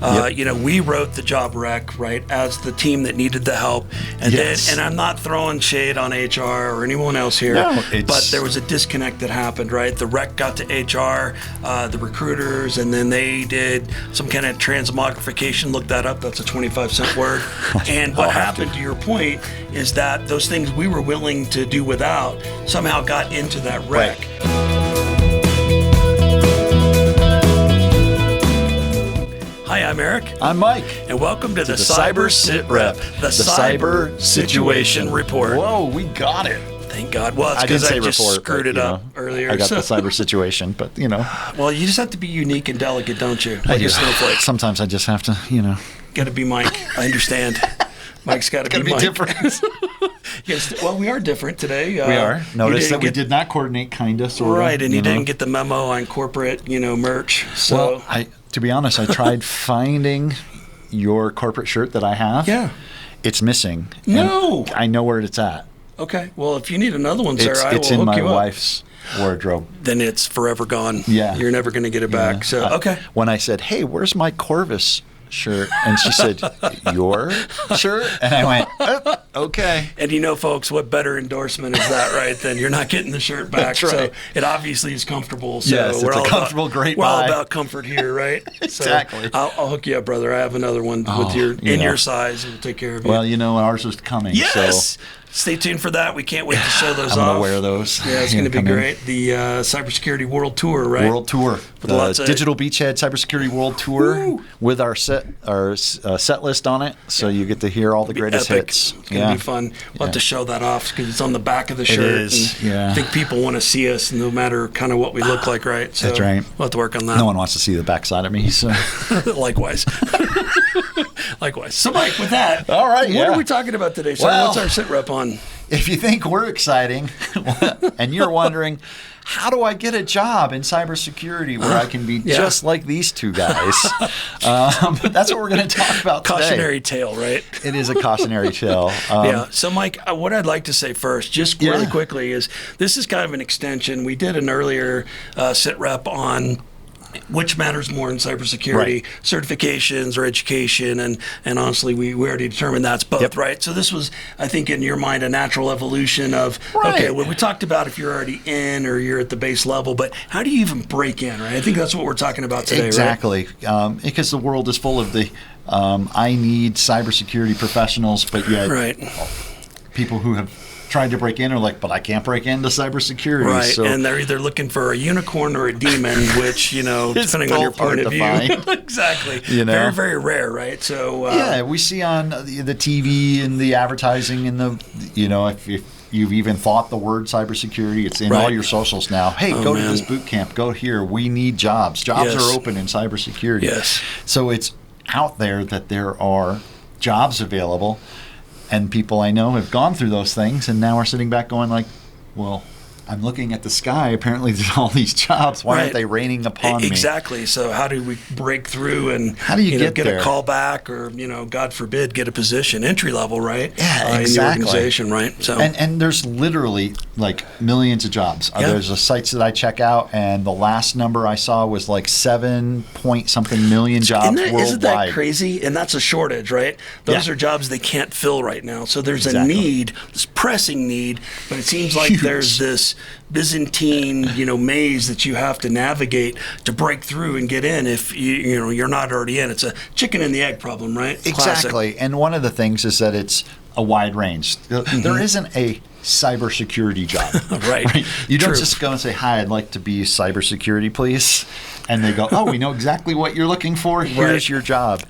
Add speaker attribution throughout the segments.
Speaker 1: We wrote the job rec, right, as the team that needed the help. And and I'm not throwing shade on HR or anyone else here, but there was a disconnect that happened, right? The rec got to HR, the recruiters, and then they did some kind of transmogrification. Look that up. That's a 25-cent word. And what happened, to your point, is that those things we were willing to do without somehow got into that rec. Hi, I'm Eric.
Speaker 2: I'm Mike.
Speaker 1: And welcome to the Cyber Sitrep, the Cyber Situation Report.
Speaker 2: Whoa, we got it.
Speaker 1: Thank God. Well, it's because I just screwed it up earlier.
Speaker 2: I got the cyber situation, but
Speaker 1: Well, you just have to be you and delicate, don't you?
Speaker 2: I do. Sometimes I just have to,
Speaker 1: Got to be Mike. I understand. Mike's got to be Mike.
Speaker 2: Different.
Speaker 1: Yes. Well, we are different today.
Speaker 2: We are. Notice that we did not coordinate, kind of, sort of.
Speaker 1: Right, and you didn't get the memo on corporate, merch. So,
Speaker 2: well, to be honest, I tried finding your corporate shirt that I have.
Speaker 1: Yeah.
Speaker 2: It's missing.
Speaker 1: No.
Speaker 2: I know where it's at.
Speaker 1: Okay. Well, if you need another one, sir, I will hook you up.
Speaker 2: It's in my wife's wardrobe.
Speaker 1: Then it's forever gone.
Speaker 2: Yeah.
Speaker 1: You're never going to get it back. So, okay.
Speaker 2: When I said, hey, where's my Corvus shirt? And she said, your shirt? And I went, okay.
Speaker 1: And folks, what better endorsement is that, right? Then you're not getting the shirt back.
Speaker 2: That's right.
Speaker 1: So it obviously is comfortable. So
Speaker 2: yes, it's a comfortable, great buy.
Speaker 1: We're all about comfort here, right?
Speaker 2: Exactly.
Speaker 1: So I'll hook you up, brother. I have another one with your size. We'll take care of you.
Speaker 2: Well, ours is coming.
Speaker 1: Yes.
Speaker 2: So.
Speaker 1: Stay tuned for that. We can't wait to show those off.
Speaker 2: I'm going to wear those.
Speaker 1: Yeah, it's going to be great. The Cybersecurity World Tour, right?
Speaker 2: World Tour. The Digital Beachhead Cybersecurity World Tour with our set list on it. So you get to hear all the greatest hits.
Speaker 1: It's going to be fun. We'll have to show that off because it's on the back of the shirt.
Speaker 2: It is,
Speaker 1: I think people want to see us no matter kind of what we look like, right? So
Speaker 2: that's right.
Speaker 1: We'll have to work on that.
Speaker 2: No one wants to see the backside of me. So.
Speaker 1: Likewise. Likewise. So, Mike, with that,
Speaker 2: all right,
Speaker 1: what are we talking about today, sir? What's our sit rep on?
Speaker 2: If you think we're exciting and you're wondering, how do I get a job in cybersecurity where I can be just like these two guys? That's what we're going to talk about today.
Speaker 1: Cautionary tale, right?
Speaker 2: It is a cautionary tale.
Speaker 1: So, Mike, what I'd like to say first, just really quickly, is this is kind of an extension. We did an earlier sit rep on which matters more in cybersecurity, certifications or education, and honestly, we already determined that's both, right? So this was, I think, in your mind, a natural evolution of, okay, well, we talked about if you're already in or you're at the base level, but how do you even break in, right? I think that's what we're talking about today,
Speaker 2: exactly. Because the world is full of the, I need cybersecurity professionals, but yet people who have tried to break in are like, but I can't break into cybersecurity.
Speaker 1: Right,
Speaker 2: so,
Speaker 1: and they're either looking for a unicorn or a demon, which, depending on your point of view. Exactly. Very, very rare, right? So
Speaker 2: we see on the TV and the advertising and the, if you've even thought the word cybersecurity, it's in all your socials now. Hey, go to this boot camp, go here. We need jobs. Jobs are open in cybersecurity.
Speaker 1: Yes.
Speaker 2: So it's out there that there are jobs available. And people I know have gone through those things and now are sitting back going like, well, I'm looking at the sky. Apparently there's all these jobs. Why aren't they raining upon me?
Speaker 1: Exactly. So how do we break through and
Speaker 2: how do you get
Speaker 1: a call back or, God forbid, get a position, entry level, right?
Speaker 2: Yeah, exactly.
Speaker 1: In the organization, right? So
Speaker 2: and there's literally like millions of jobs. There's sites that I check out and the last number I saw was like 7-point-something million jobs worldwide.
Speaker 1: Isn't that crazy? And that's a shortage, right? Those are jobs they can't fill right now. So there's a need, this pressing need, but it seems like there's this Byzantine, maze that you have to navigate to break through and get in. If you're not already in, it's a chicken and the egg problem, right?
Speaker 2: Exactly.
Speaker 1: Classic.
Speaker 2: And one of the things is that it's a wide range. There isn't a cybersecurity job.
Speaker 1: Right.
Speaker 2: You don't just go and say, "Hi, I'd like to be cybersecurity, please." And they go, "Oh, we know exactly what you're looking for. Here's your job."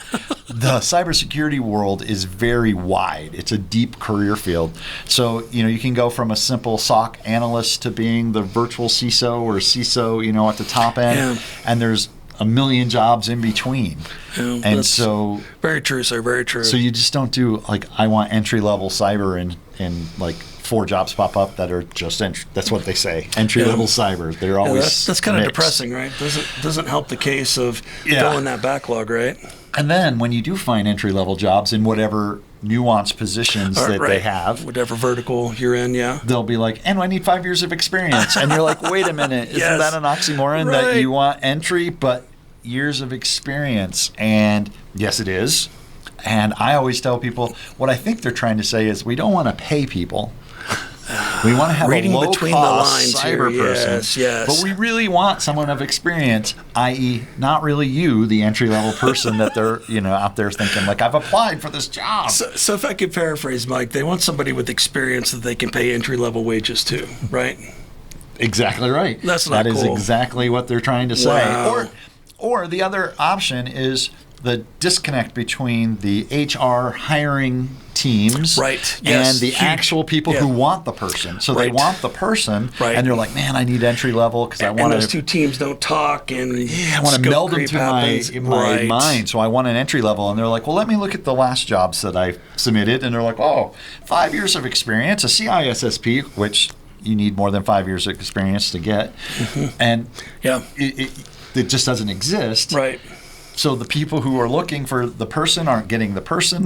Speaker 2: The cybersecurity world is very wide. It's a deep career field. So, you can go from a simple SOC analyst to being the virtual CISO or CISO, at the top end. Yeah. And there's a million jobs in between.
Speaker 1: Yeah,
Speaker 2: and so
Speaker 1: very true, sir. Very true.
Speaker 2: So you just don't do like, I want entry level cyber and like 4 jobs pop up that are just entry. That's what they say. Entry level cyber. They're always
Speaker 1: that's kind of depressing, right? Doesn't help the case of filling that backlog, right?
Speaker 2: And then when you do find entry level jobs in whatever nuanced positions that they have,
Speaker 1: whatever vertical you're in,
Speaker 2: they'll be like, and I need 5 years of experience. And you're like, wait a minute, isn't that an oxymoron that you want entry, but years of experience. And yes, it is. And I always tell people what I think they're trying to say is we don't want to pay people. We want to have
Speaker 1: Reading
Speaker 2: a
Speaker 1: between the
Speaker 2: low-cost
Speaker 1: lines
Speaker 2: cyber
Speaker 1: here.
Speaker 2: person.
Speaker 1: Yes.
Speaker 2: But we really want someone of experience, i.e. not really you, the entry-level person that they're out there thinking, like, I've applied for this job.
Speaker 1: So if I could paraphrase, Mike, they want somebody with experience that they can pay entry-level wages to, right?
Speaker 2: Exactly right.
Speaker 1: That's not
Speaker 2: That is
Speaker 1: cool.
Speaker 2: exactly what they're trying to say.
Speaker 1: Wow.
Speaker 2: Or the other option is the disconnect between the HR hiring teams
Speaker 1: Right. Yes.
Speaker 2: and the
Speaker 1: Huge.
Speaker 2: actual people
Speaker 1: Yeah.
Speaker 2: who want the person. So they
Speaker 1: Right.
Speaker 2: want the person,
Speaker 1: Right.
Speaker 2: and they're like, man, I need entry level because I
Speaker 1: And
Speaker 2: want
Speaker 1: those
Speaker 2: to.
Speaker 1: two teams don't talk, and
Speaker 2: I want to
Speaker 1: scope
Speaker 2: meld them
Speaker 1: creep
Speaker 2: to
Speaker 1: happens.
Speaker 2: my
Speaker 1: Right.
Speaker 2: mind. So I want an entry level. And they're like, well, let me look at the last jobs that I submitted. And they're like, oh, 5 years of experience, a CISSP, which you need more than 5 years of experience to get. And
Speaker 1: Yeah.
Speaker 2: it just doesn't exist.
Speaker 1: Right.
Speaker 2: So the people who are looking for the person aren't getting the person.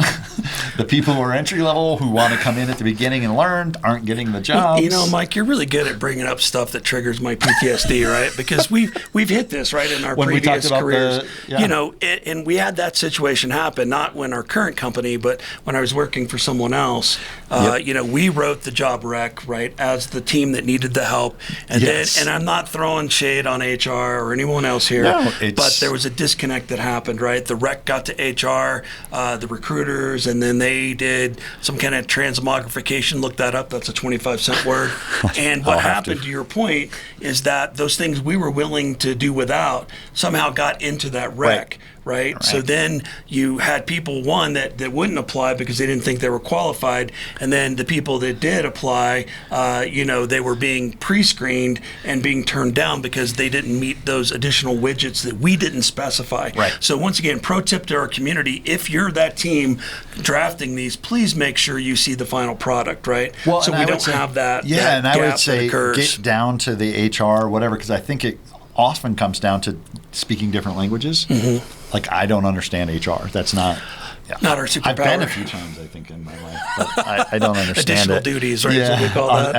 Speaker 2: The people who are entry level who want to come in at the beginning and learn aren't getting the jobs.
Speaker 1: You know, Mike, you're really good at bringing up stuff that triggers my PTSD, right? Because we've hit this right in our
Speaker 2: When we
Speaker 1: previous
Speaker 2: talked about
Speaker 1: careers.
Speaker 2: yeah.
Speaker 1: You know, and we had that situation happen not when our current company, but when I was working for someone else.
Speaker 2: Yep.
Speaker 1: You know, we wrote the job rec right as the team that needed the help, and
Speaker 2: Yes.
Speaker 1: then I'm not throwing shade on HR or anyone else here,
Speaker 2: No,
Speaker 1: but there was a disconnect that happened, right? The rec got to HR, the recruiters, and then they did some kind of transmogrification. Look that up. That's a 25-cent word. And what happened, to your point, is that those things we were willing to do without somehow got into that rec. Right. So then you had people, one, that wouldn't apply because they didn't think they were qualified. And then the people that did apply, they were being pre-screened and being turned down because they didn't meet those additional widgets that we didn't specify.
Speaker 2: Right.
Speaker 1: So once again, pro tip to our community, if you're that team drafting these, please make sure you see the final product, right?
Speaker 2: Well,
Speaker 1: so
Speaker 2: and
Speaker 1: we
Speaker 2: I would
Speaker 1: don't
Speaker 2: say-
Speaker 1: have that
Speaker 2: Yeah,
Speaker 1: that
Speaker 2: and I
Speaker 1: gap
Speaker 2: would say
Speaker 1: that occurs.
Speaker 2: get down to the HR or whatever, because I think it often comes down to speaking different languages. Like, I don't understand HR. That's not... Yeah.
Speaker 1: Not our superpower.
Speaker 2: I've been a few times, I think, in my life, but I don't understand
Speaker 1: Additional
Speaker 2: it.
Speaker 1: duties, right, is what we call that.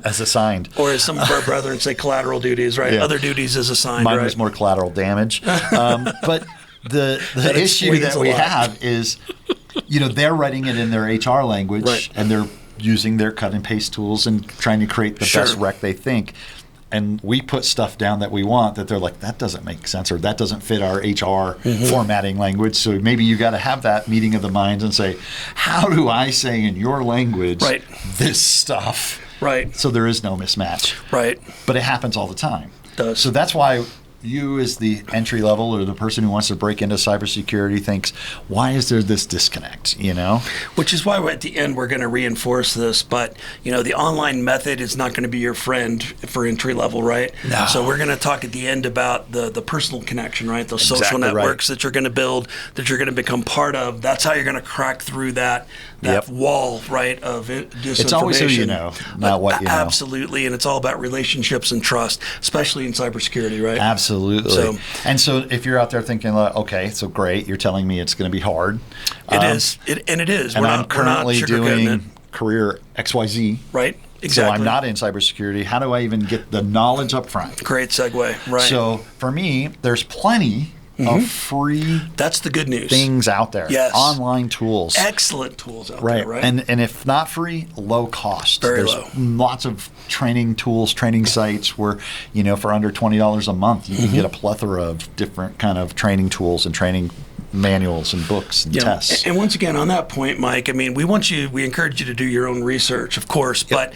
Speaker 2: As assigned.
Speaker 1: Or as some of our brethren say, collateral duties, right?
Speaker 2: Yeah.
Speaker 1: Other duties is assigned,
Speaker 2: Mine
Speaker 1: right?
Speaker 2: was more collateral damage. But the
Speaker 1: That
Speaker 2: issue
Speaker 1: explains
Speaker 2: that
Speaker 1: a
Speaker 2: we
Speaker 1: lot.
Speaker 2: have is, they're writing it in their HR language,
Speaker 1: Right.
Speaker 2: and they're using their cut and paste tools and trying to create the
Speaker 1: Sure.
Speaker 2: best rec they think. And we put stuff down that we want that they're like, that doesn't make sense, or that doesn't fit our HR formatting language. So maybe you got to have that meeting of the minds and say, how do I say in your language
Speaker 1: Right.
Speaker 2: this stuff?
Speaker 1: Right.
Speaker 2: So there is no mismatch.
Speaker 1: Right.
Speaker 2: But it happens all the time.
Speaker 1: Does.
Speaker 2: So that's why you, as the entry level or the person who wants to break into cybersecurity, thinks, why is there this disconnect?
Speaker 1: Which is why at the end we're going to reinforce this. But the online method is not going to be your friend for entry level, right?
Speaker 2: No.
Speaker 1: So we're going to talk at the end about the personal connection, right? Those social
Speaker 2: Exactly right.
Speaker 1: networks that you're going to build, that you're going to become part of. That's how you're going to crack through that
Speaker 2: Yep.
Speaker 1: wall, right? Of disinformation.
Speaker 2: It's always who you know, not what you know.
Speaker 1: Absolutely, and it's all about relationships and trust, especially in cybersecurity, right?
Speaker 2: Absolutely.
Speaker 1: So-
Speaker 2: So if you're out there thinking, like, okay, so great, you're telling me it's going to be hard.
Speaker 1: It is. And it is.
Speaker 2: And
Speaker 1: We're
Speaker 2: I'm
Speaker 1: not
Speaker 2: currently
Speaker 1: sugarcoating it.
Speaker 2: doing career XYZ.
Speaker 1: Right.
Speaker 2: So
Speaker 1: Exactly.
Speaker 2: I'm not in cybersecurity. How do I even get the knowledge up front?
Speaker 1: Great segue. Right.
Speaker 2: So for me, there's plenty of free
Speaker 1: That's the good news.
Speaker 2: things out there.
Speaker 1: Yes.
Speaker 2: Online tools.
Speaker 1: Excellent tools out
Speaker 2: Right.
Speaker 1: there, right?
Speaker 2: And if not free, low cost.
Speaker 1: Very
Speaker 2: There's
Speaker 1: low.
Speaker 2: lots of training tools, training sites where, for under $20 a month, you can get a plethora of different kind of training tools and training manuals and books and tests.
Speaker 1: And once again, on that point, Mike, I mean, we encourage you to do your own research, of course, but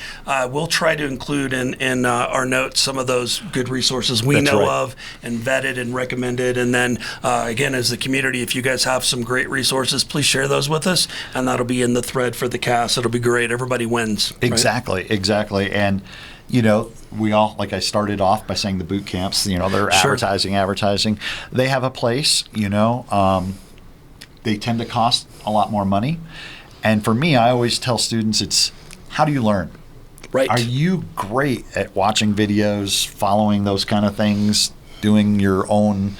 Speaker 1: we'll try to include in our notes some of those good resources we
Speaker 2: That's
Speaker 1: know
Speaker 2: right.
Speaker 1: of and vetted and recommended. And then, again, as the community, if you guys have some great resources, please share those with us, and that'll be in the thread for the cast. It'll be great. Everybody wins. right?
Speaker 2: Exactly. And, we all, like I started off by saying the boot camps, they're
Speaker 1: Sure.
Speaker 2: advertising. They have a place, they tend to cost a lot more money. And for me, I always tell students, it's how do you learn?
Speaker 1: Right.
Speaker 2: Are you great at watching videos, following those kind of things, doing your own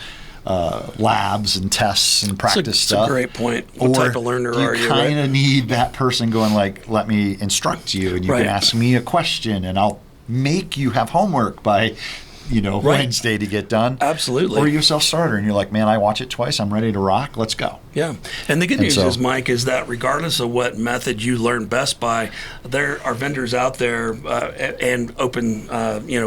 Speaker 2: labs and tests and practice stuff?
Speaker 1: It's a great point. What type of learner are you?
Speaker 2: You kind of need that person going like, let me instruct you, and you
Speaker 1: Right.
Speaker 2: can ask me a question, and I'll make you have homework by Wednesday to get done.
Speaker 1: Absolutely.
Speaker 2: Or you're a self-starter and you're like, man, I watch it twice. I'm ready to rock. Let's go.
Speaker 1: Yeah. And the good news is, Mike, is that regardless of what method you learn best by, there are vendors out there and open,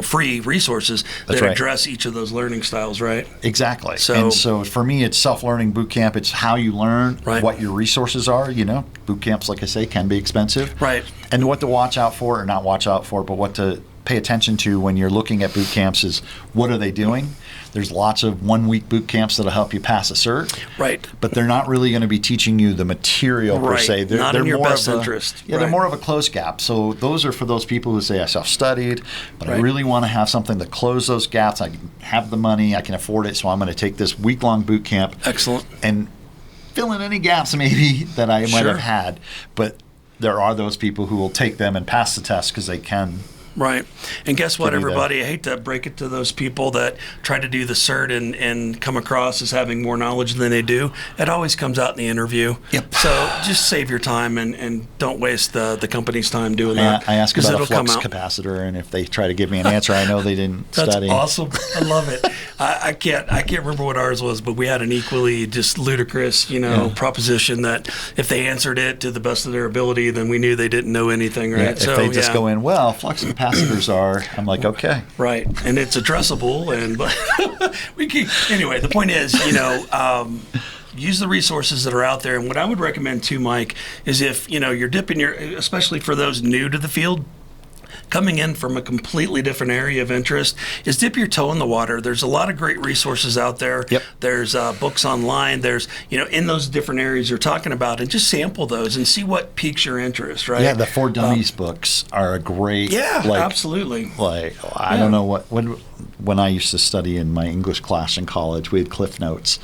Speaker 1: free resources that address each of those learning styles, right?
Speaker 2: Exactly. So for me, it's self-learning boot camp. It's how you learn, what your resources are. Boot camps, like I say, can be expensive.
Speaker 1: Right.
Speaker 2: And what to watch out for, or not watch out for, but what to pay attention to when you're looking at boot camps is, what are they doing? There's lots of 1-week boot camps that'll help you pass a cert.
Speaker 1: Right.
Speaker 2: But they're not really going to be teaching you the material per se.
Speaker 1: Not in your best interest.
Speaker 2: Yeah, they're more of a close gap. So those are for those people who say, I self-studied, but I really want to have something to close those gaps. I can have the money, I can afford it, so I'm going to take this week-long boot camp.
Speaker 1: Excellent.
Speaker 2: And fill in any gaps maybe that I might have had. But there are those people who will take them and pass the test because they can.
Speaker 1: Right. And guess what, everybody? I hate to break it to those people that try to do the cert and come across as having more knowledge than they do. It always comes out in the interview.
Speaker 2: Yep.
Speaker 1: So just save your time and don't waste the company's time doing that.
Speaker 2: I ask about a flux capacitor, and if they try to give me an answer, I know they didn't study.
Speaker 1: That's awesome. I love it. I can't remember what ours was, but we had an equally just ludicrous, proposition that if they answered it to the best of their ability, then we knew they didn't know anything, right?
Speaker 2: Yeah, if they just go in, well, flux capacitors are, I'm like, okay.
Speaker 1: Right. And it's addressable, and we keep, anyway, the point is, use the resources that are out there. And what I would recommend too, Mike, is if, you're dipping especially for those new to the field, coming in from a completely different area of interest, is dip your toe in the water. There's a lot of great resources out there.
Speaker 2: Yep.
Speaker 1: There's books online. There's, in those different areas you're talking about, and just sample those and see what piques your interest, right?
Speaker 2: Yeah, the For Dummies books are a great.
Speaker 1: Yeah, absolutely.
Speaker 2: I don't know when I used to study in my English class in college, we had Cliff Notes.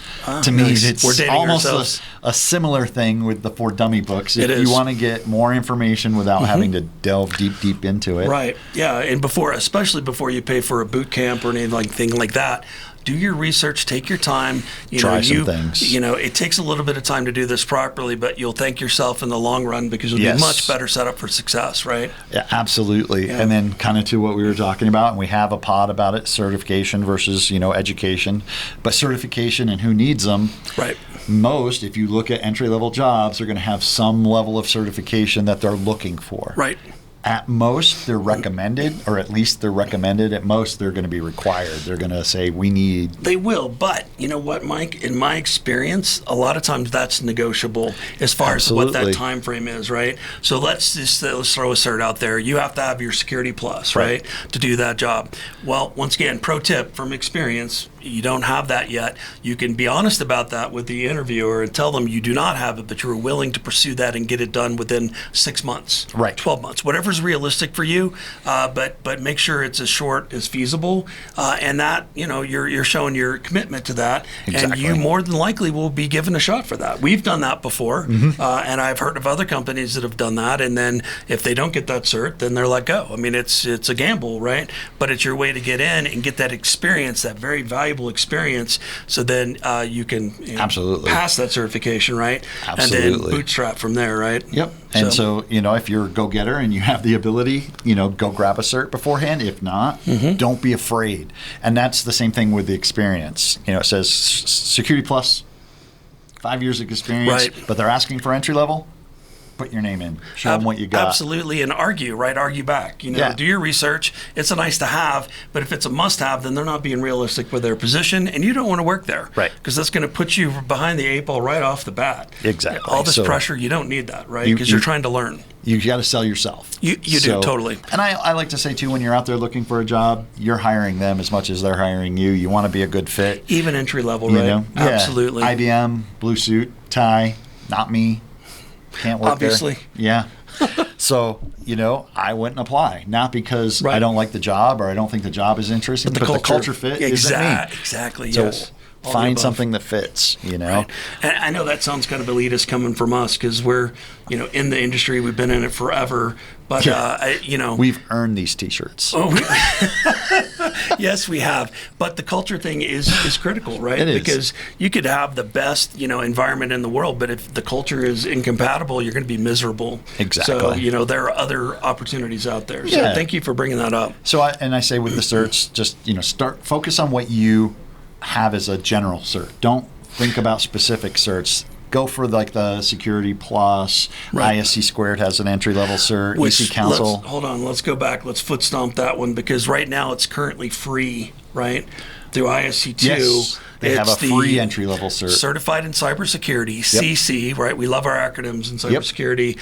Speaker 2: To me, it's almost a similar thing with the For Dummy books. If you want to get more information without having to delve deep into it.
Speaker 1: Right. Yeah. And especially before you pay for a boot camp or anything like that, do your research, take your time.
Speaker 2: Try some things.
Speaker 1: It takes a little bit of time to do this properly, but you'll thank yourself in the long run because you'll be much better set up for success, right?
Speaker 2: Yeah, absolutely. Yeah. And then kind of to what we were talking about, and we have a pod about it, certification versus, education. But certification and who needs them.
Speaker 1: Right.
Speaker 2: Most, if you look at entry-level jobs, they're going to have some level of certification that they're looking for.
Speaker 1: Right.
Speaker 2: At most, they're recommended, or at least they're recommended. At most, they're going to be required. They're going to say, we need... They
Speaker 1: will, but you know what, Mike? In my experience, a lot of times that's negotiable as far as what that time frame is, right? So let's throw a cert out there. You have to have your Security Plus, right, to do that job. Well, once again, pro tip from experience, you don't have that yet. You can be honest about that with the interviewer and tell them you do not have it, but you're willing to pursue that and get it done within 6 months, 12 months, whatever's realistic for you. But make sure it's as short as feasible, and that you're showing your commitment to that, and you more than likely will be given a shot for that. We've done that before, and I've heard of other companies that have done that, and then if they don't get that cert, then they're let go. I mean, it's a gamble, right? But it's your way to get in and get that experience, that very valuable experience, so then you can pass that certification, right?
Speaker 2: Absolutely.
Speaker 1: And then bootstrap from there, right?
Speaker 2: Yep. And so if you're a go-getter and you have the ability, go grab a cert beforehand. If not, don't be afraid. And that's the same thing with the experience. It says Security Plus, 5 years of experience, but they're asking for entry level. Put your name in. Show them what you got.
Speaker 1: Absolutely, and argue, right? Argue back. Do your research. It's a nice to have, but if it's a must-have, then they're not being realistic with their position, and you don't want to work there,
Speaker 2: right?
Speaker 1: Because that's going to put you behind the 8 ball right off the bat.
Speaker 2: Exactly.
Speaker 1: All this pressure, you don't need that, right? Because you're trying to learn.
Speaker 2: You got to sell yourself.
Speaker 1: You do, totally.
Speaker 2: And I like to say, too, when you're out there looking for a job, you're hiring them as much as they're hiring you. You want to be a good fit.
Speaker 1: Even entry level, right? Absolutely.
Speaker 2: IBM, blue suit, tie, not me. Can't work
Speaker 1: Obviously.
Speaker 2: there. Yeah. So, I wouldn't apply. Not because I don't like the job or I don't think the job is interesting, but the culture fit isn't me.
Speaker 1: Exactly,
Speaker 2: so
Speaker 1: yes.
Speaker 2: Find something that fits, Right.
Speaker 1: And I know that sounds kind of elitist coming from us because we're, in the industry. We've been in it forever. But,
Speaker 2: we've earned these T-shirts.
Speaker 1: Oh, Yes, we have. But the culture thing is critical, right?
Speaker 2: It is.
Speaker 1: Because you could have the best, environment in the world, but if the culture is incompatible, you're going to be miserable.
Speaker 2: Exactly.
Speaker 1: So, there are other opportunities out there. So thank you for bringing that up.
Speaker 2: So, I say with the certs, just, focus on what you have as a general cert. Don't think about specific certs. Go for like the Security Plus.
Speaker 1: Right.
Speaker 2: ISC Squared has an entry-level cert. EC Council.
Speaker 1: Hold on. Let's go back. Let's foot stomp that one, because right now it's currently free, right? Through ISC2.
Speaker 2: Yes, they have a free entry-level cert.
Speaker 1: Certified in Cybersecurity, CC, right? We love our acronyms in cybersecurity.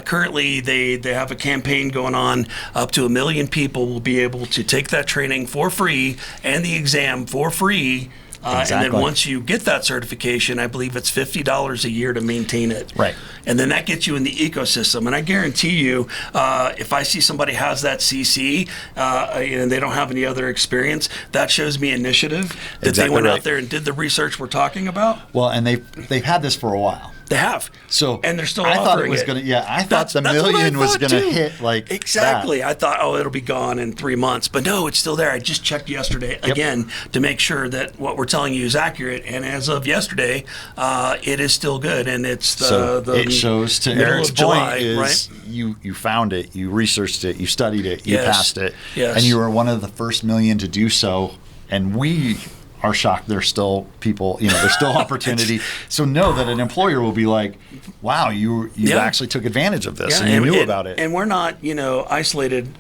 Speaker 1: Currently, they have a campaign going on. Up to 1 million people will be able to take that training for free and the exam for free.
Speaker 2: Exactly.
Speaker 1: And then once you get that certification, I believe it's $50 a year to maintain it.
Speaker 2: Right.
Speaker 1: And then that gets you in the ecosystem. And I guarantee you, if I see somebody has that CC and they don't have any other experience, that shows me initiative that they went out there and did the research we're talking about.
Speaker 2: Well, and they've had this for a while.
Speaker 1: They have.
Speaker 2: So
Speaker 1: and they're still
Speaker 2: I
Speaker 1: offering
Speaker 2: thought it was going to. Yeah, I thought the million was going to hit like
Speaker 1: exactly.
Speaker 2: that.
Speaker 1: I thought, it'll be gone in 3 months, but no, it's still there. I just checked yesterday again to make sure that what we're telling you is accurate. And as of yesterday, it is still good. And it's
Speaker 2: it shows to Eric's point
Speaker 1: July,
Speaker 2: is
Speaker 1: right?
Speaker 2: you found it, you researched it, you studied it, you passed it,
Speaker 1: yes.
Speaker 2: and you were one of the first million to do so. And we are shocked there's still people, there's still opportunity. So know that an employer will be like, wow, you actually took advantage of this and you knew about it.
Speaker 1: And we're not, isolated,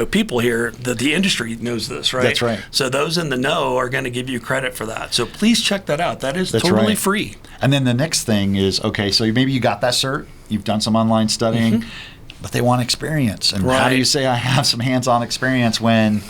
Speaker 1: people here. The industry knows this, right?
Speaker 2: That's right.
Speaker 1: So those in the know are going to give you credit for that. So please check that out. That's totally free.
Speaker 2: And then the next thing is, okay, so maybe you got that cert, you've done some online studying, but they want experience. And how do you say I have some hands-on experience when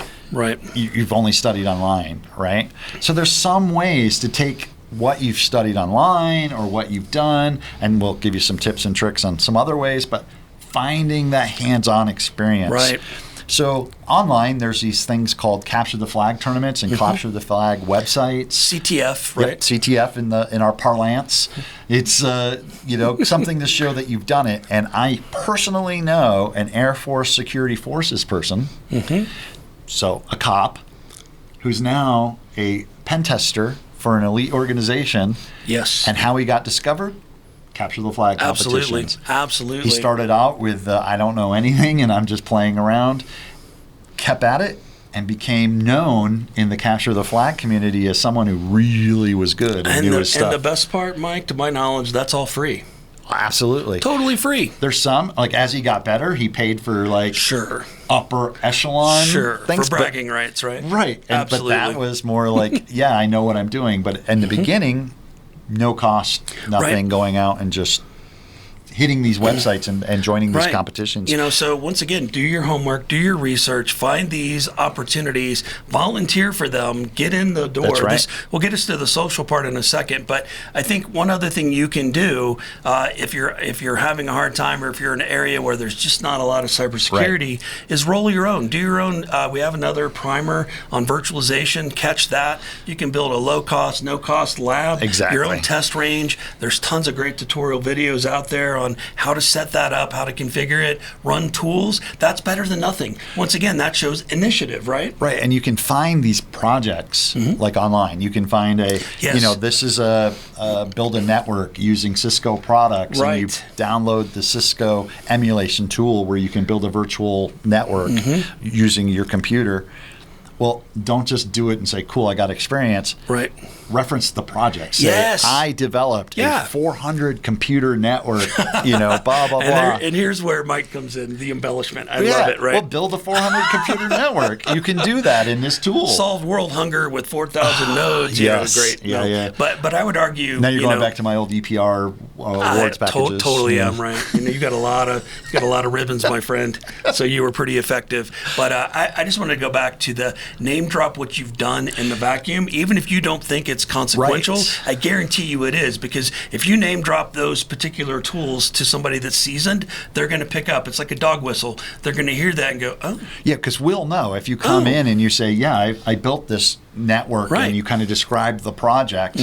Speaker 2: you've only studied online, right? So there's some ways to take what you've studied online or what you've done, and we'll give you some tips and tricks on some other ways, but finding that hands-on experience.
Speaker 1: Right.
Speaker 2: So online, there's these things called Capture the Flag tournaments and Capture the Flag websites.
Speaker 1: CTF, right?
Speaker 2: Yep, CTF in our parlance. It's something to show that you've done it. And I personally know an Air Force Security Forces person. So a cop who's now a pen tester for an elite organization.
Speaker 1: Yes.
Speaker 2: And how he got discovered? Capture the Flag competitions.
Speaker 1: Absolutely.
Speaker 2: He started out with I don't know anything and I'm just playing around. Kept at it and became known in the Capture the Flag community as someone who really was good and knew his stuff.
Speaker 1: And the best part, Mike, to my knowledge, that's all free.
Speaker 2: Absolutely.
Speaker 1: Totally free.
Speaker 2: There's some, as he got better, he paid for upper echelon things.
Speaker 1: For bragging rights, right?
Speaker 2: Right.
Speaker 1: Absolutely.
Speaker 2: But that was more like, I know what I'm doing. But in the beginning, no cost, nothing, going out and just hitting these websites and joining these competitions.
Speaker 1: So once again, do your homework, do your research, find these opportunities, volunteer for them, get in the door.
Speaker 2: That's right.
Speaker 1: We'll get us to the social part in a second, but I think one other thing you can do if you're having a hard time or if you're in an area where there's just not a lot of cybersecurity is roll your own. Do your own. We have another primer on virtualization. Catch that. You can build a low-cost, no-cost lab, your own test range. There's tons of great tutorial videos out there on how to set that up, how to configure it, run tools. That's better than nothing. Once again, that shows initiative, right?
Speaker 2: Right, and you can find these projects like online. You can find this is a build a network using Cisco products, and you download the Cisco emulation tool where you can build a virtual network using your computer. Well, don't just do it and say, cool, I got experience.
Speaker 1: Right.
Speaker 2: Reference the project. Say, I developed a 400 computer network, blah, blah, blah.
Speaker 1: And here's where Mike comes in, the embellishment. I love it, right?
Speaker 2: Well, build a 400 computer network. You can do that in this tool.
Speaker 1: Solve world hunger with 4,000 nodes. Great.
Speaker 2: Yeah.
Speaker 1: But I would argue...
Speaker 2: Now you're going back to my old EPR awards packages.
Speaker 1: Totally am, right? You got a lot of ribbons, my friend. So you were pretty effective. But I just want to go back to the name drop what you've done in the vacuum, even if you don't think it's consequential. I guarantee you it is, because if you name drop those particular tools to somebody that's seasoned, they're going to pick up. It's like a dog whistle. They're going to hear that and go, oh.
Speaker 2: Yeah, because we'll know. If you come in and you say, I built this network, and you kind of describe the project,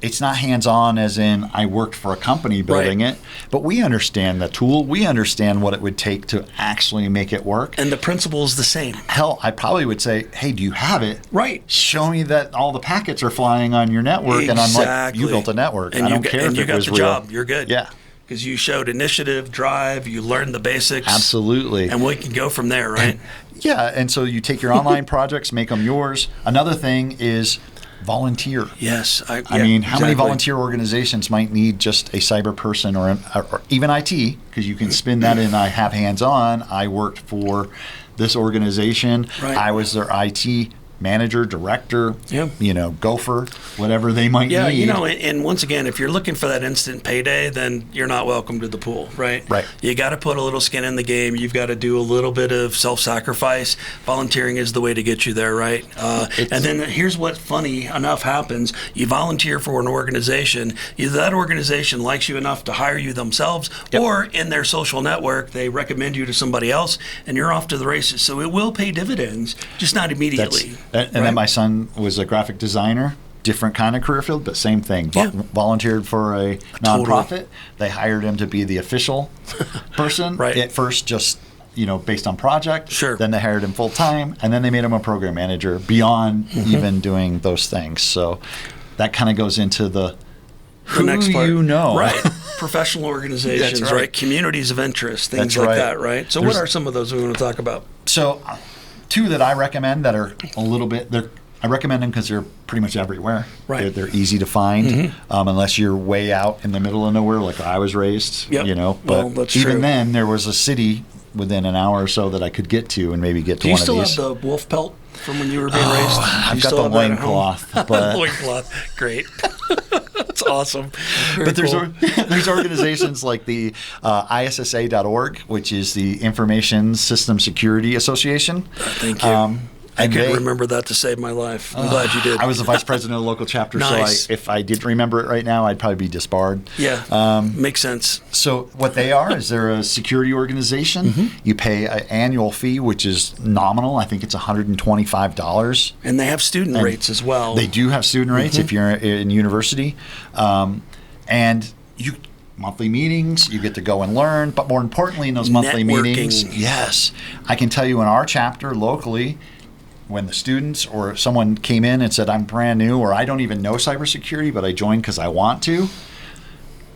Speaker 2: it's not hands-on as in I worked for a company building it, but we understand the tool. We understand what it would take to actually make it work.
Speaker 1: And the principle is the same.
Speaker 2: Hell, I probably would say, hey, do you have it?
Speaker 1: Right.
Speaker 2: Show me that all the packets are flying on your network. And I'm like, you built a network.
Speaker 1: And
Speaker 2: I don't care if it was real.
Speaker 1: You got the job. You're good.
Speaker 2: Yeah.
Speaker 1: Because you showed initiative, drive, you learned the basics.
Speaker 2: Absolutely.
Speaker 1: And we can go from there, right?
Speaker 2: Yeah, and so you take your online projects, make them yours. Another thing is volunteer.
Speaker 1: Yes.
Speaker 2: I mean, how many volunteer organizations might need just a cyber person or even IT? Because you can spin that in, I have hands-on. I worked for this organization.
Speaker 1: Right.
Speaker 2: I was their IT manager, director, gopher, whatever they might need.
Speaker 1: And once again, if you're looking for that instant payday, then you're not welcome to the pool, right?
Speaker 2: Right.
Speaker 1: You got to put a little skin in the game. You've got to do a little bit of self-sacrifice. Volunteering is the way to get you there, right? And then here's what funny enough happens. You volunteer for an organization. Either that organization likes you enough to hire you themselves, or in their social network, they recommend you to somebody else, and you're off to the races. So it will pay dividends, just not immediately.
Speaker 2: And then my son was a graphic designer, different kind of career field, but same thing. Volunteered for a nonprofit. Totally. They hired him to be the official person. At first, just based on project.
Speaker 1: Sure.
Speaker 2: Then they hired him full time, and then they made him a program manager beyond even doing those things. So that kind of goes into the
Speaker 1: next part.
Speaker 2: Right.
Speaker 1: Professional organizations, right. Communities of interest, things that, right? So what are some of those we want to talk about?
Speaker 2: So two that I recommend that are a little bit, I recommend them because they're pretty much everywhere. Right. They're easy to find, unless you're way out in the middle of nowhere, like I was raised. But
Speaker 1: that's
Speaker 2: even
Speaker 1: true.
Speaker 2: then, there was a city within an hour or so that I could get to and maybe get to one of these.
Speaker 1: Do you still have the wolf pelt from when you were being raised?
Speaker 2: I've got the loincloth.
Speaker 1: Loincloth, great. That's awesome.
Speaker 2: But there's organizations like the ISSA.org, which is the Information System Security Association.
Speaker 1: Thank you. I couldn't remember that to save my life. I'm glad you did.
Speaker 2: I was the vice president of the local chapter,
Speaker 1: nice.
Speaker 2: So if I didn't remember it right now, I'd probably be disbarred.
Speaker 1: Yeah, makes sense.
Speaker 2: So what they are is they're a security organization. You pay an annual fee, which is nominal. I think it's $125.
Speaker 1: And they have student rates as well.
Speaker 2: They do have student rates if you're in university. And you monthly meetings, you get to go and learn. But more importantly, in those monthly meetings, I can tell you in our chapter locally, when the students or someone came in and said, I'm brand new, or I don't even know cybersecurity, but I joined because I want to,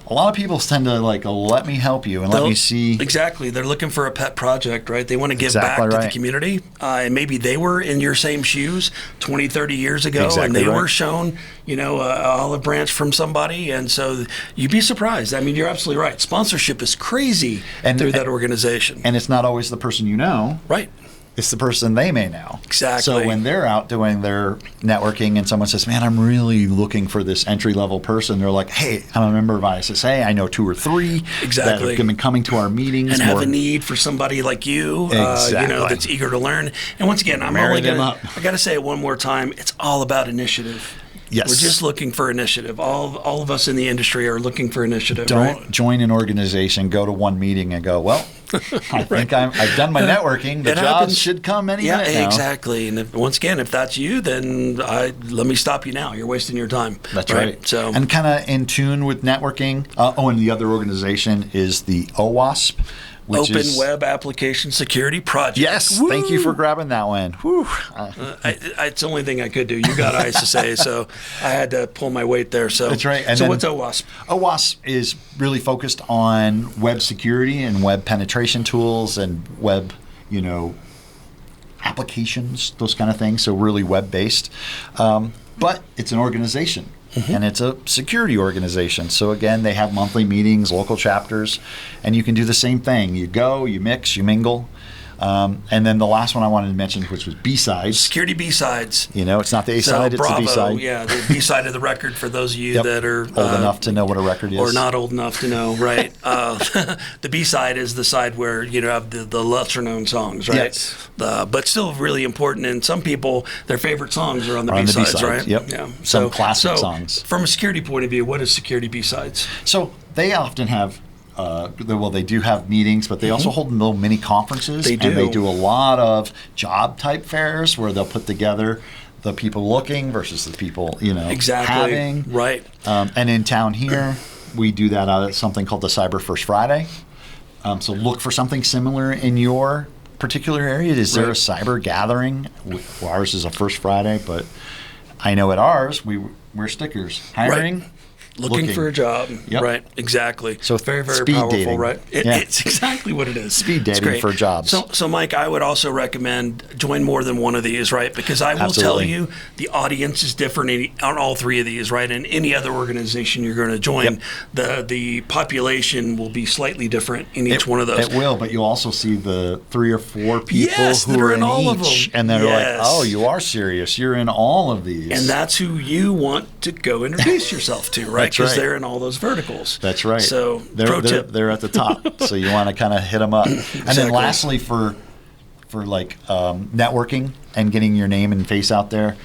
Speaker 2: a lot of people tend to let me help you and let me see.
Speaker 1: Exactly. They're looking for a pet project, right? They want to give back to the community. And maybe they were in your same shoes 20, 30 years ago, and they were shown, an olive branch from somebody. And so you'd be surprised. I mean, you're absolutely right. Sponsorship is crazy through that organization.
Speaker 2: And it's not always the person you know.
Speaker 1: Right.
Speaker 2: It's the person they may know.
Speaker 1: Exactly.
Speaker 2: So when they're out doing their networking and someone says, man, I'm really looking for this entry-level person, they're like, hey, I'm a member of ISSA. I know 2 or 3 that have been coming to our meetings.
Speaker 1: And have a need for somebody like you, that's eager to learn. And once again, I got to say it one more time, it's all about initiative.
Speaker 2: Yes.
Speaker 1: We're just looking for initiative. All of us in the industry are looking for initiative.
Speaker 2: Don't join an organization, go to one meeting and go, well, I think I've done my networking. The jobs should come any minute now.
Speaker 1: Exactly. And once again, if that's you, then let me stop you now. You're wasting your time.
Speaker 2: That's right. So, and kind of in tune with networking. And the other organization is the OWASP.
Speaker 1: Open Web Application Security Project.
Speaker 2: Yes,
Speaker 1: Woo!
Speaker 2: Thank you for grabbing that one.
Speaker 1: It's the only thing I could do. You got ISSA, so I had to pull my weight there. So
Speaker 2: that's right.
Speaker 1: And so what's OWASP?
Speaker 2: OWASP is really focused on web security and web penetration tools and web, applications, those kind of things. So really web-based. But it's an organization. And it's a security organization. So again, they have monthly meetings, local chapters, and you can do the same thing. You go, you mix, you mingle. And then the last one I wanted to mention, which was B-sides.
Speaker 1: Security B-sides.
Speaker 2: It's not the A-side, it's the B-side.
Speaker 1: Yeah, the B-side of the record for those of you that are
Speaker 2: old enough to know what a record is.
Speaker 1: Or not old enough to know, right? The B-side is the side where you have the lesser-known songs, right?
Speaker 2: Yes.
Speaker 1: But still really important, and some people, their favorite songs are on the B-sides, right?
Speaker 2: Yep.
Speaker 1: Yeah.
Speaker 2: Some classic songs.
Speaker 1: From a security point of view, what is security B-sides?
Speaker 2: So they often have they do have meetings, but they also hold little mini conferences.
Speaker 1: They do.
Speaker 2: And they do a lot of job type fairs where they'll put together the people looking versus the people,
Speaker 1: exactly
Speaker 2: having.
Speaker 1: Right.
Speaker 2: And in town here, we do that out at something called the Cyber First Friday. So look for something similar in your particular area. Is there a cyber gathering? Ours is a First Friday, but I know at ours, wear stickers. Hiring.
Speaker 1: Right. Looking for a job.
Speaker 2: Yep.
Speaker 1: Right. Exactly.
Speaker 2: So
Speaker 1: very, very
Speaker 2: speed
Speaker 1: powerful,
Speaker 2: dating.
Speaker 1: right? It's exactly what it is.
Speaker 2: Speed dating for jobs.
Speaker 1: So Mike, I would also recommend join more than one of these, right? Because I will tell you the audience is different on all three of these, right? And any other organization you're going to join, the population will be slightly different in each one of those.
Speaker 2: It will, but you'll also see the 3 or 4 people who are in
Speaker 1: all
Speaker 2: each.
Speaker 1: of them.
Speaker 2: And they're like, oh, you are serious. You're in all of these.
Speaker 1: And that's who you want to go introduce yourself to, right? Because they're in all those verticals.
Speaker 2: That's right.
Speaker 1: So
Speaker 2: they're at the top. So you want to kind of hit them up. And then lastly, for like networking and getting your name and face out there,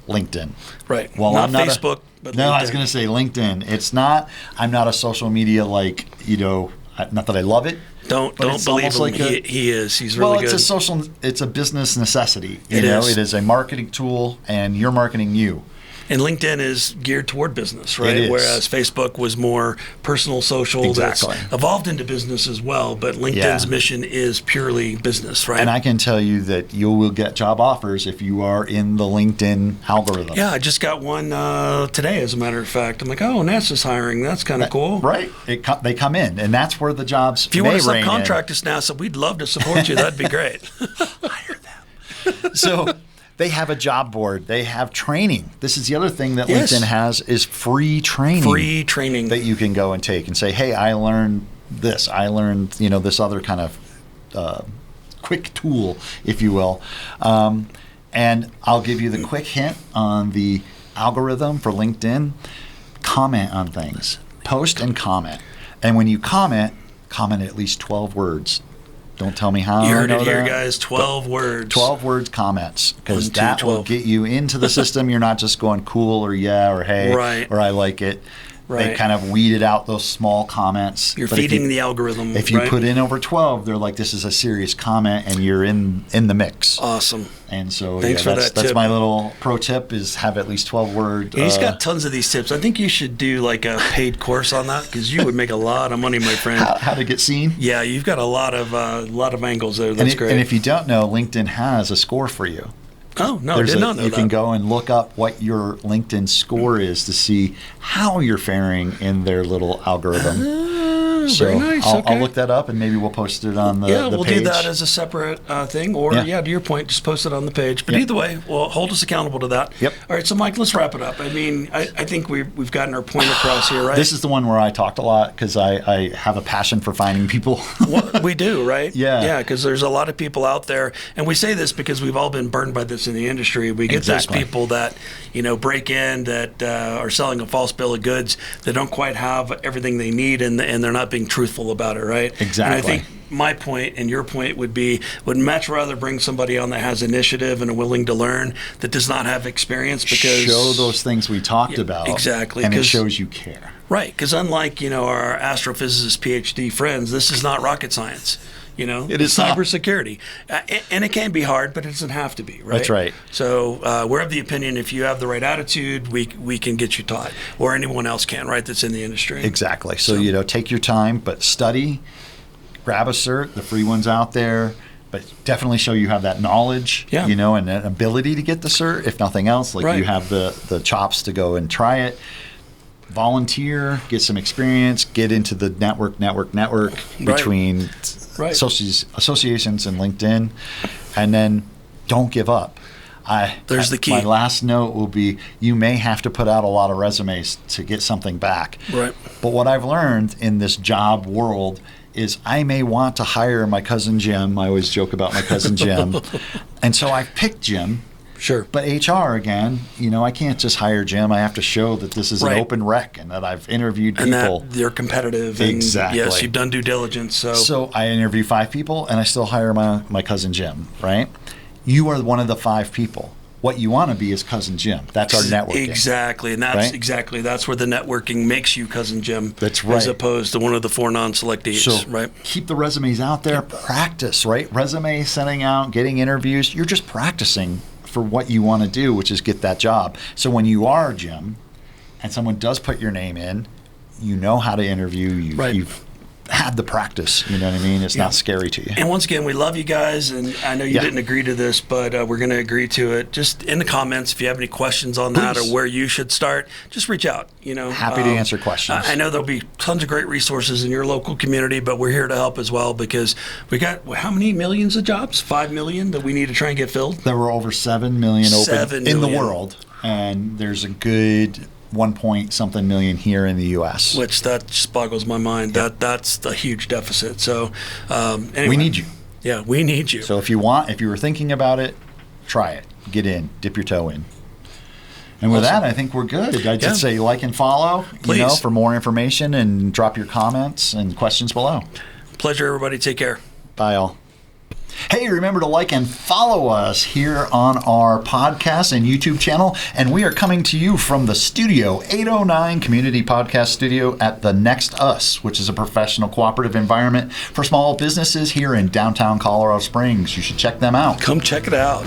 Speaker 2: LinkedIn.
Speaker 1: Right.
Speaker 2: Well,
Speaker 1: not Facebook, but LinkedIn.
Speaker 2: I was going to say LinkedIn. It's not. I'm not a social media not that I love it.
Speaker 1: Don't believe him.
Speaker 2: Like
Speaker 1: he is. He's really good.
Speaker 2: It's a business necessity. It is a marketing tool, and you're marketing you.
Speaker 1: And LinkedIn is geared toward business, right?
Speaker 2: It is.
Speaker 1: Whereas Facebook was more personal, social.
Speaker 2: Exactly.
Speaker 1: That's evolved into business as well, but LinkedIn's mission is purely business, right?
Speaker 2: And I can tell you that you will get job offers if you are in the LinkedIn algorithm.
Speaker 1: Yeah, I just got one today, as a matter of fact. I'm like, oh, NASA's hiring. That's kind of cool.
Speaker 2: Right. They come in, and that's where the jobs
Speaker 1: If you want to subcontract us, NASA, we'd love to support you. That'd be great.
Speaker 2: Hire them. So they have a job board. They have training. This is the other thing that LinkedIn has is free training.
Speaker 1: Free training.
Speaker 2: That you can go and take and say, hey, I learned this. I learned, this other kind of quick tool, if you will. And I'll give you the quick hint on the algorithm for LinkedIn. Comment on things. Post and comment. And when you comment at least 12 words. Don't tell me how.
Speaker 1: You heard it here, guys. 12 words.
Speaker 2: 12 words comments, because that will get you into the system. You're not just going cool or yeah or hey or I like it. Right. They kind of weeded out those small comments.
Speaker 1: You're feeding the algorithm.
Speaker 2: If you put in over 12, they're like, this is a serious comment, and you're in the mix.
Speaker 1: Awesome.
Speaker 2: And so
Speaker 1: Thanks for that
Speaker 2: that's
Speaker 1: tip.
Speaker 2: my little pro tip is have at least 12 words.
Speaker 1: He's got tons of these tips. I think you should do like a paid course on that, because you would make a lot of money, my friend.
Speaker 2: How to get seen?
Speaker 1: Yeah, you've got a lot of angles there. That's great.
Speaker 2: And if you don't know, LinkedIn has a score for you.
Speaker 1: Oh, no, I did not know that.
Speaker 2: You can go and look up what your LinkedIn score is to see how you're faring in their little algorithm.
Speaker 1: Very nice.
Speaker 2: I'll look that up, and maybe we'll post it on the page.
Speaker 1: Yeah, we'll do that as a separate thing. Or, to your point, just post it on the page. But either way, we'll hold us accountable to that.
Speaker 2: Yep.
Speaker 1: All right, so, Mike, let's wrap it up. I mean, I think we've gotten our point across here, right?
Speaker 2: This is the one where I talked a lot because I have a passion for finding people.
Speaker 1: We do, right?
Speaker 2: Yeah.
Speaker 1: Yeah, because there's a lot of people out there. And we say this because we've all been burned by this in the industry. We get those people that, break in, that are selling a false bill of goods, that don't quite have everything they need, and they're not being truthful about it, right?
Speaker 2: Exactly.
Speaker 1: And I think my point and your point would much rather bring somebody on that has initiative and are willing to learn, that does not have experience, because
Speaker 2: show those things we talked about.
Speaker 1: Exactly.
Speaker 2: And it shows you care.
Speaker 1: Right, because unlike, our astrophysicist PhD friends, this is not rocket science.
Speaker 2: It is
Speaker 1: cybersecurity, and it can be hard, but it doesn't have to be, right?
Speaker 2: That's right.
Speaker 1: So we're of the opinion, if you have the right attitude, we can get you taught, or anyone else can, right? That's in the industry.
Speaker 2: Exactly. So take your time, but study, grab a cert. The free one's out there, but definitely show you have that knowledge, and an ability to get the cert, if nothing else. Like you have the chops to go and try it. Volunteer, get some experience, get into the network between associations and LinkedIn, and then don't give up.
Speaker 1: There's the key.
Speaker 2: My last note will be, you may have to put out a lot of resumes to get something back.
Speaker 1: Right.
Speaker 2: But what I've learned in this job world is I may want to hire my cousin Jim. I always joke about my cousin Jim. And so I've picked Jim.
Speaker 1: Sure.
Speaker 2: But HR, again, I can't just hire Jim. I have to show that this is an open rec and that I've interviewed people.
Speaker 1: And that you're competitive.
Speaker 2: Exactly.
Speaker 1: And yes, you've done due diligence.
Speaker 2: So I interview 5 people, and I still hire my cousin Jim, right? You are one of the 5 people. What you want to be is cousin Jim. That's our networking.
Speaker 1: Exactly. And that's where the networking makes you cousin Jim.
Speaker 2: That's right.
Speaker 1: As opposed to one of the 4 non-selectees,
Speaker 2: so
Speaker 1: right?
Speaker 2: Keep the resumes out there. Practice, right? Resume sending out, getting interviews. You're just practicing for what you want to do, which is get that job. So when you are Jim and someone does put your name in, you know how to interview. You've had the practice. You know what I mean? It's not scary to you.
Speaker 1: And once again, we love you guys, and I know you didn't agree to this, but we're going to agree to it. Just in the comments, if you have any questions on that or where you should start, just reach out.
Speaker 2: Happy to answer questions.
Speaker 1: I know there'll be tons of great resources in your local community, but we're here to help as well, because we got how many millions of jobs? 5 million that we need to try and get filled.
Speaker 2: There were over 7 million open in the world, and there's a good 1-point-something million here in the U.S.
Speaker 1: Which that just boggles my mind. That's a huge deficit. So anyway,
Speaker 2: we need you.
Speaker 1: Yeah, we need you.
Speaker 2: So if you were thinking about it, try it. Get in. Dip your toe in. And with that, I think we're good. I'd just say like and follow,
Speaker 1: Please.
Speaker 2: For more information, and drop your comments and questions below.
Speaker 1: Pleasure, everybody. Take care.
Speaker 2: Bye, all. Hey, remember to like and follow us here on our podcast and YouTube channel. And we are coming to you from the Studio 809 Community Podcast Studio at the Next Us, which is a professional cooperative environment for small businesses here in downtown Colorado Springs. You should check them out.
Speaker 1: Come check it out.